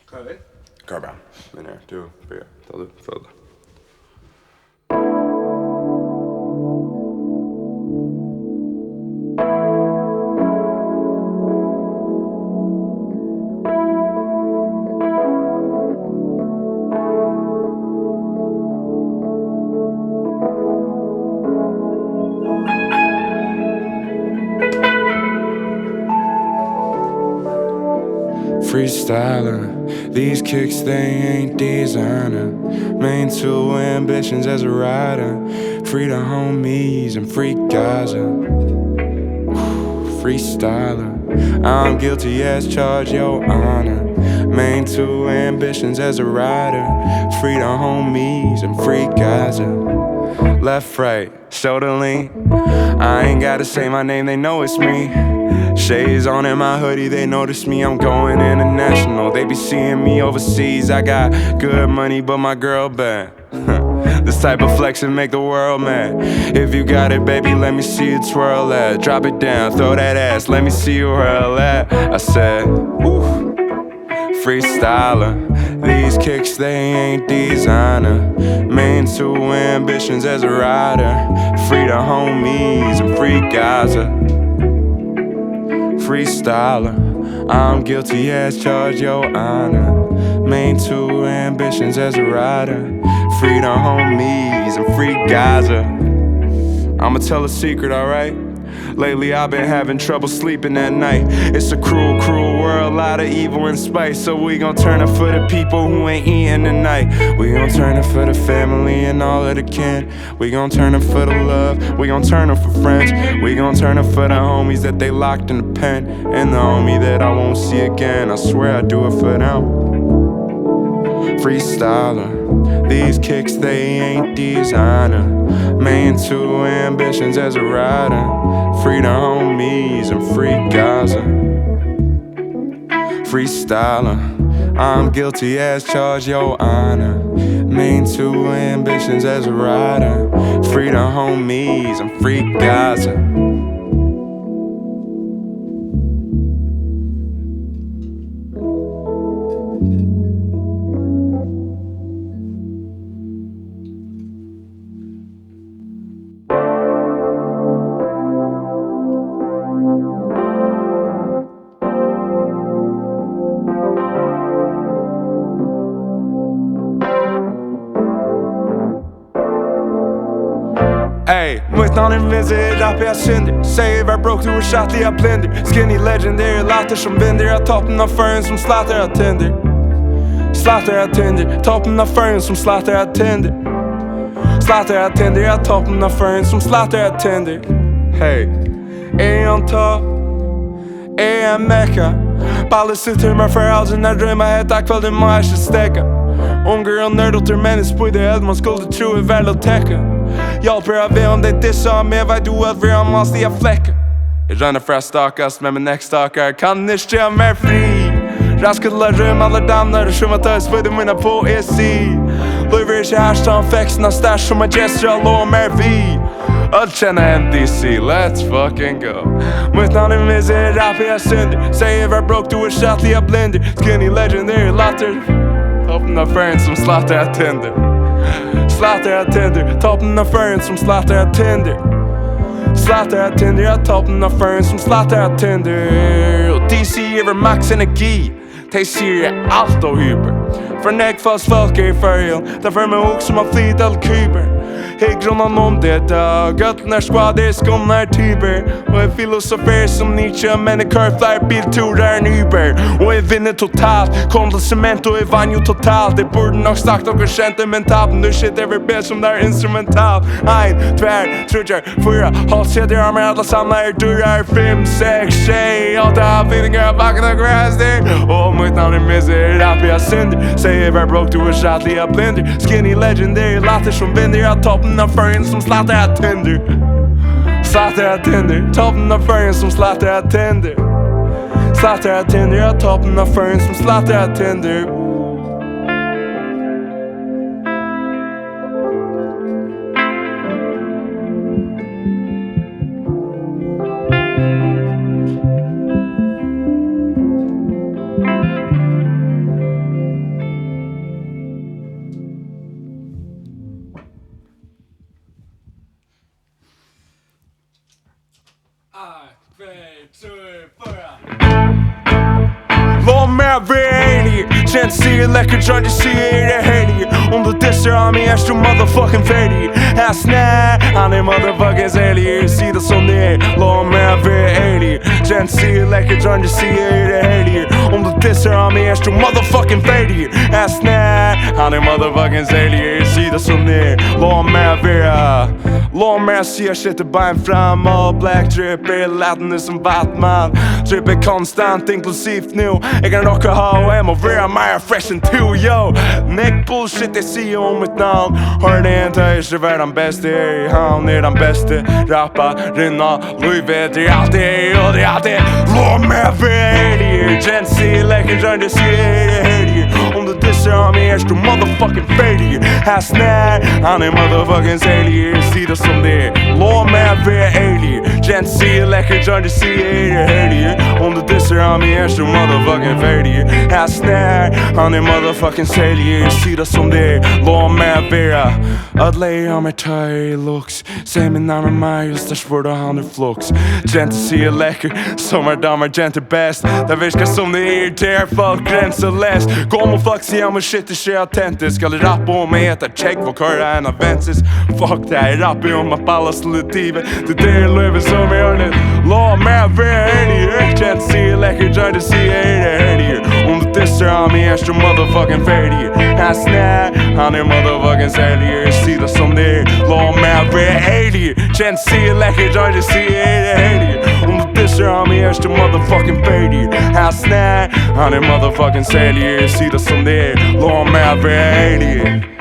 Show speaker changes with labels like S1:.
S1: Carré?
S2: Carré. Meneer, doe, weer. Dat. Freestyler, these kicks they ain't designer. Main two ambitions as a rider. Free the homies and free Gaza. Freestyler, I'm guilty as charged, your honor. Main two ambitions as a rider. Free the homies and free Gaza. Left, right, shoulder lean. I ain't gotta say my name, they know it's me. Shades on in my hoodie, they notice me, I'm going international. They be seeing me overseas, I got good money, but my girl bad. This type of flexing make the world mad. If you got it, baby, let me see you twirl that. Drop it down, throw that ass, let me see you hurl that. I said, woo. Freestyler, these kicks they ain't designer. Main two ambitions as a rider. Free the homies and free Gaza. Freestyler, I'm guilty as charged, your honor. Main two ambitions as a rider. Free the homies and free Gaza. I'ma tell a secret, alright? Lately I've been having trouble sleeping at night. It's a cruel, cruel world, lot of evil and spice. So we gon' turn it for the people who ain't eating tonight. We gon' turn it for the family and all of the kin. We gon' turn it for the love, we gon' turn it for friends. We gon' turn it for the homies that they locked in the pen. And the homie that I won't see again, I swear I do it for them. Freestyler, these kicks they ain't designer. Main two ambitions as a rider. Free the homies and free Gaza. Freestyler, I'm guilty as charged, your honor. Main two ambitions as a rider. Free the homies and free Gaza. Hey, mitt namn är Vinci, rap jag synder. Säger var broke, du är chattig, jag blinder. Skinny legendary, later som binder. Jag toppen av fören som slattar, jag tänder. Slattar, jag tänder. Toppen av fören som slattar, jag tänder. Slattar, jag tänder. Jag toppen av fören som slattar, jag tänder. Hey, är jag en topp? Är jag en mecka? Baller sitter med för halsen när drömmar heta kvällen må jag inte stäcka. Unger och nördåter människ på det eld man skulle tro är väl att täcka. Hjälper jag vet om det dissar med vad du att vi har måste jag fläcka. Jag ränner för att stakas med min näckstakar. Kan inte jag mer fri. Raskadlar rum alla damnar som att ta spöder mina poesi. Lever inte härstan fäxna stash som att gestra låg mer vi. Allt känner NDC, let's fucking go. Mitt namn är Vinci, rap jag synder. Säger var broke, du är chattig, jag blinder. Skinny legendary, latter. Toppen av fören som slattar, jag tänder. Slattar, jag tänder. Toppen av fören som slattar, jag tänder. Slattar, jag tänder. Jag toppen av fören som slattar, jag tänder. Och DC över max energi. De ser allt och hyper. För näckfalls folk är i färgen. Därför med hok som har flit all kryper. Häggrunnen om detta. Göttnar skvader, skumnar typer. Och en filosofer som Nietzsche. Men en körflär bilturar en Uber. Och en vinner totalt. Kom till cement och en vann ju totalt. Det borde nog sagt och sentimentalt. Men nu shit över bäst som där instrumental. Ein, tvär, trutjar, fyra. Halskedjor armar alla samlar dörrar. 5, 6, tjej. Allt avfinningar av backen och gräsning. Och mitt namn är Vinci, rap jag synder. Säger var broke, du är chattig, jag blinder. Skinny legendary, latter som binder. Jag toppen av fören som slattar, jag tänder. Slattar, jag tänder. Toppen av fören som slattar, jag tänder. Slattar, jag tänder. Jag toppen av fören som slattar, jag tänder. med Veni. Känns sig läcker, John, du ser det Henny. Om du dissar av mig är du motherfucking färdig. Här snä, han är motherfucking säljer. Sida som det är, låt med Veni. Känns sig läcker, John, du ser det Henny. Om du dissar av mig är du motherfucking färdig. Här snä, han är motherfucking säljer. Sida som det är, låt med Veni. Låt mig se shit bein fram och black drip är laddande som Batman. Drip är konstant, inklusivt nu. Jag kan rocka H&M och vara mer fresh än two, yo. Neck bullshit, jag ser om mitt namn. Hör det inte, jag ska vara den bästa i hamn. Är den bästa, rappa, rinna, livet är alltid och det är alltid. Låt mig välja, Jensi, läcker, John, du ser det helg. Om du dissar av mig är du motherfucking färdig. Här snär, han är motherfucking säljer. Sida som det är, låt mig välja. Jensi, läcker, John, du ser det helg. Om du dissar av mig är du motherfucking färdig. Här snär, han är motherfucking säljer. Sida som det är, låt mig välja. Att lägga mig tar i looks. Säg min namn är Marius, där svårda han är flux. Jensi är läcker, sommardamer, gente bäst. Där viskar som det är, där folk gränslöst. Kom och fuck, se om och shit, det är autentisk. Ska rappa om mig, äta check, vad köra en Nerantzis. Fuck det här, rappa om att balla solitivet. Det är det livet som jag gör det. Låt mig välja. Jensi är läcker, John, du ser det helg. Om du dissar av mig är du motherfucking färdig. Här snär, han är motherfucking säljer. Sida som det är, låt mig välja. Jensi är läcker, John, du ser det helg. Om du dissar av mig är du motherfucking färdig. Här snär, han är motherfucking säljer. Sida som det är, låt mig välja.